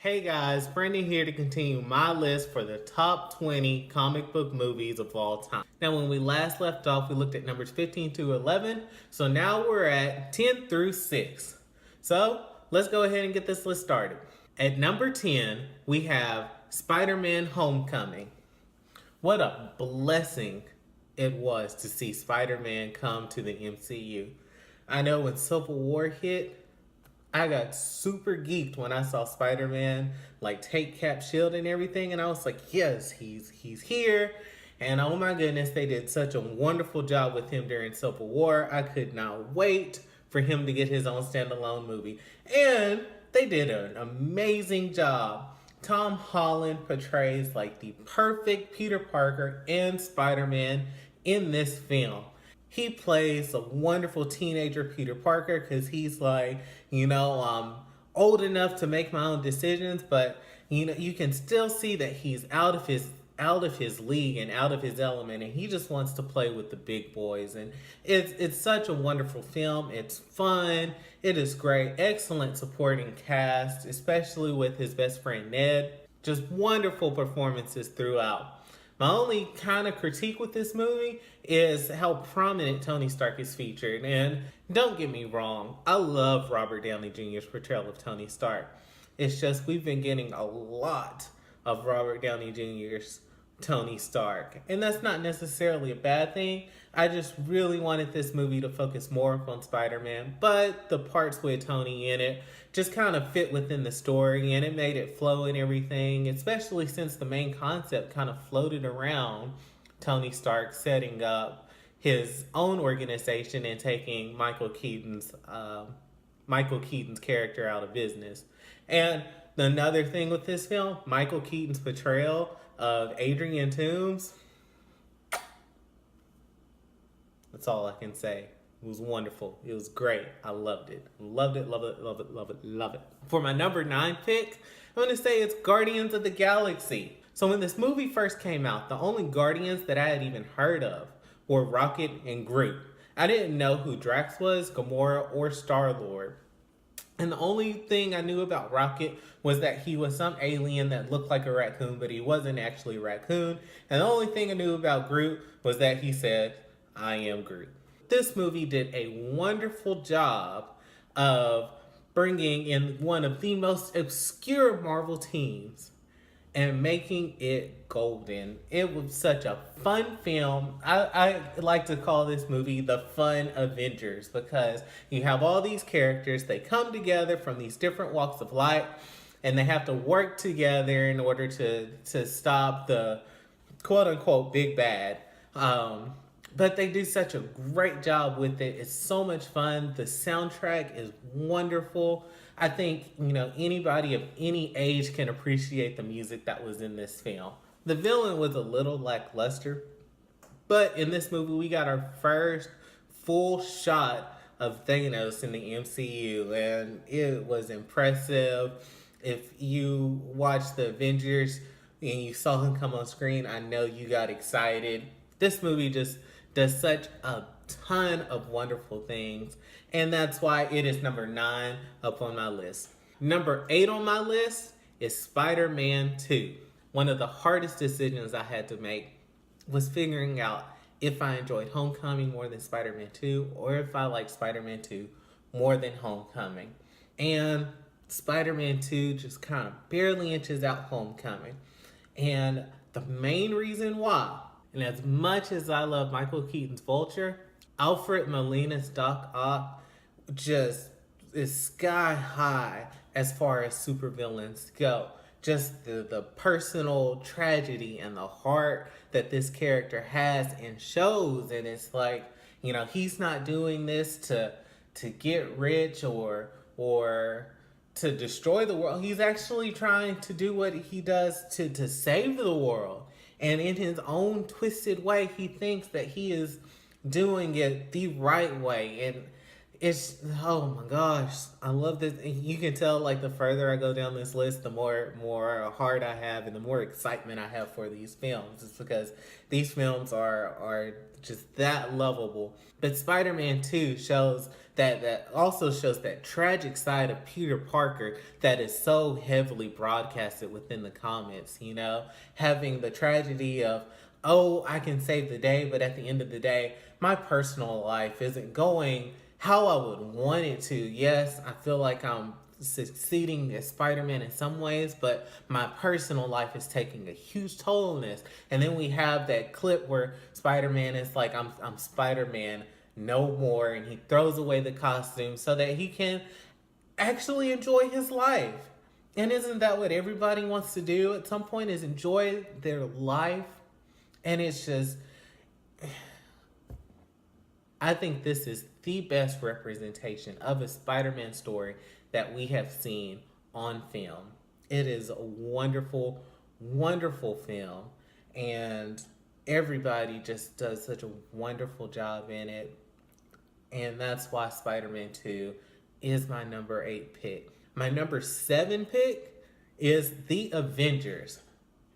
Hey guys, Brandon here to continue my list for the top 20 comic book movies of all time. Now, when we last left off, we looked at numbers 15 to 11, so now we're at 10 through 6. So, let's go ahead and get this list started. At number 10, we have Spider-Man Homecoming. What a blessing it was to see Spider-Man come to the MCU. I know when Civil War hit, I got super geeked when I saw Spider-Man like take Cap shield and everything, and I was like, yes, he's here. And oh my goodness, they did such a wonderful job with him during Civil War. I could not wait for him to get his own standalone movie. And they did an amazing job. Tom Holland portrays like the perfect Peter Parker and Spider-Man in this film. He plays a wonderful teenager Peter Parker because he's like, old enough to make my own decisions, but you can still see that he's out of his league and out of his element, and he just wants to play with the big boys. And it's such a wonderful film. It's fun. It is great. Excellent supporting cast, especially with his best friend Ned. Just wonderful performances throughout. My only kind of critique with this movie is how prominent Tony Stark is featured. And don't get me wrong, I love Robert Downey Jr.'s portrayal of Tony Stark. It's just we've been getting a lot of Robert Downey Jr.'s Tony Stark. And that's not necessarily a bad thing. I just really wanted this movie to focus more on Spider-Man, but the parts with Tony in it just kind of fit within the story, and it made it flow and everything, especially since the main concept kind of floated around Tony Stark setting up his own organization and taking Michael Keaton's character out of business. And another thing with this film, Michael Keaton's portrayal of Adrian Toomes, that's all I can say. It was wonderful. It was great. I loved it. Loved it, love it, love it, love it, love it. For my number 9 pick, I'm going to say it's Guardians of the Galaxy. So when this movie first came out, the only Guardians that I had even heard of were Rocket and Groot. I didn't know who Drax was, Gamora, or Star-Lord. And the only thing I knew about Rocket was that he was some alien that looked like a raccoon, but he wasn't actually a raccoon. And the only thing I knew about Groot was that he said, "I am Groot." This movie did a wonderful job of bringing in one of the most obscure Marvel teams and making it golden. It was such a fun film. I like to call this movie the fun Avengers because you have all these characters, they come together from these different walks of life, and they have to work together in order to stop the quote-unquote big bad. But they do such a great job with it. It's so much fun. The soundtrack is wonderful. I think, anybody of any age can appreciate the music that was in this film. The villain was a little lackluster, but in this movie, we got our first full shot of Thanos in the MCU, and it was impressive. If you watched the Avengers and you saw him come on screen, I know you got excited. This movie just does such a ton of wonderful things, and that's why it is number 9 up on my list. Number 8 on my list is Spider-Man 2. One of the hardest decisions I had to make was figuring out if I enjoyed Homecoming more than Spider-Man 2 or if I liked Spider-Man 2 more than Homecoming. And Spider-Man 2 just kind of barely inches out Homecoming. And the main reason why, and as much as I love Michael Keaton's Vulture, Alfred Molina's Doc Ock just is sky high as far as supervillains go. Just the personal tragedy and the heart that this character has and shows. And it's like, he's not doing this to get rich or to destroy the world. He's actually trying to do what he does to save the world. And in his own twisted way, he thinks that he is doing it the right way. And it's, oh my gosh, I love this. You can tell, like, the further I go down this list, the more heart I have and the more excitement I have for these films. It's because these films are just that lovable. But Spider-Man 2 shows that also shows that tragic side of Peter Parker that is so heavily broadcasted within the comics, you know, having the tragedy of, oh, I can save the day, but at the end of the day, my personal life isn't going how I would want it to. Yes, I feel like I'm succeeding as Spider-Man in some ways, but my personal life is taking a huge toll on this. And then we have that clip where Spider-Man is like, I'm Spider-Man no more, and he throws away the costume so that he can actually enjoy his life. And isn't that what everybody wants to do at some point, is enjoy their life? And it's just, I think this is the best representation of a Spider-Man story that we have seen on film. It is a wonderful, wonderful film, and everybody just does such a wonderful job in it. And that's why Spider-Man 2 is my number 8 pick. My number 7 pick is The Avengers.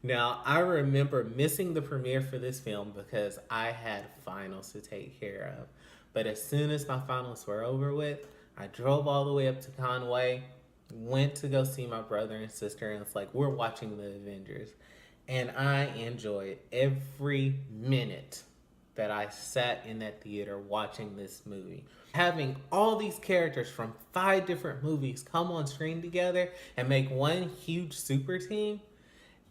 Now, I remember missing the premiere for this film because I had finals to take care of. But as soon as my finals were over with, I drove all the way up to Conway, went to go see my brother and sister, and it's like, we're watching The Avengers. And I enjoyed every minute that I sat in that theater watching this movie. Having all these characters from 5 different movies come on screen together and make one huge super team,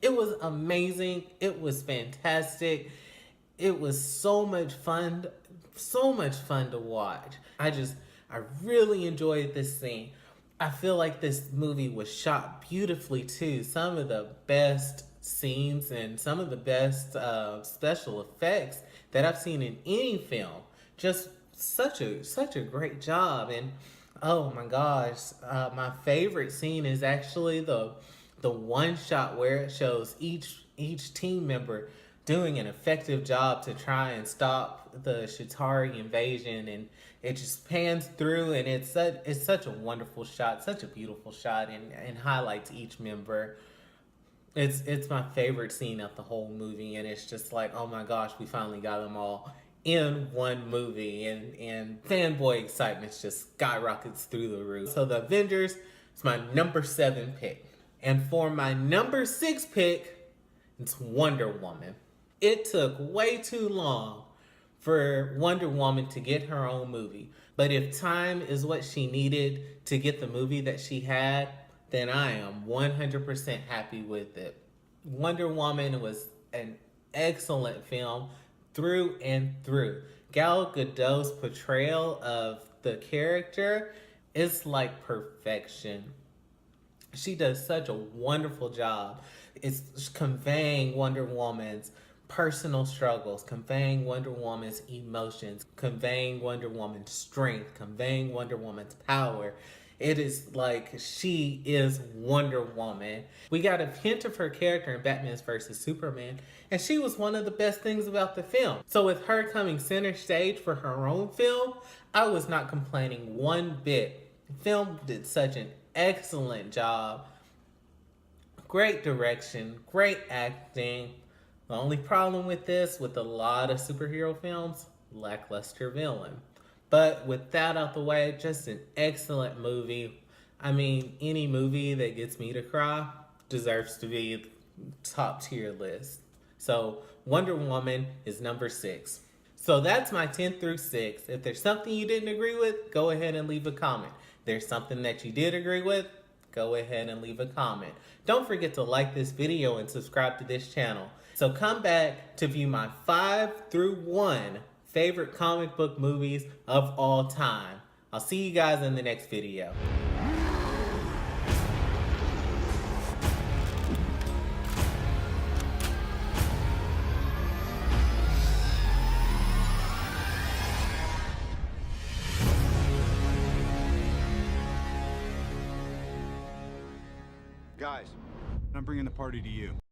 it was amazing. It was fantastic. It was so much fun to watch. I really enjoyed this scene. I feel like this movie was shot beautifully too. Some of the best scenes and some of the best special effects that I've seen in any film. Just such a great job. And oh my gosh, my favorite scene is actually the one shot where it shows each team member doing an effective job to try and stop the Chitauri invasion, and it just pans through, and it's such a wonderful shot, such a beautiful shot, and highlights each member. It's my favorite scene of the whole movie, and it's just like, oh my gosh, we finally got them all in one movie, and fanboy excitement just skyrockets through the roof. So The Avengers is my number 7 pick. And for my number 6 pick, it's Wonder Woman. It took way too long for Wonder Woman to get her own movie. But if time is what she needed to get the movie that she had, then I am 100% happy with it. Wonder Woman was an excellent film through and through. Gal Gadot's portrayal of the character is like perfection. She does such a wonderful job. It's conveying Wonder Woman's personal struggles, conveying Wonder Woman's emotions, conveying Wonder Woman's strength, conveying Wonder Woman's power. It is like she is Wonder Woman. We got a hint of her character in Batman vs. Superman, and she was one of the best things about the film. So with her coming center stage for her own film, I was not complaining one bit. The film did such an excellent job. Great direction, great acting. The only problem with this, with a lot of superhero films, lackluster villain. But with that out the way, just an excellent movie. I mean, any movie that gets me to cry deserves to be top tier list. So Wonder Woman is number 6. So that's my 10 through 6. If there's something you didn't agree with, go ahead and leave a comment. If there's something that you did agree with, go ahead and leave a comment. Don't forget to like this video and subscribe to this channel. So come back to view my 5 through 1 favorite comic book movies of all time. I'll see you guys in the next video. Guys, I'm bringing the party to you.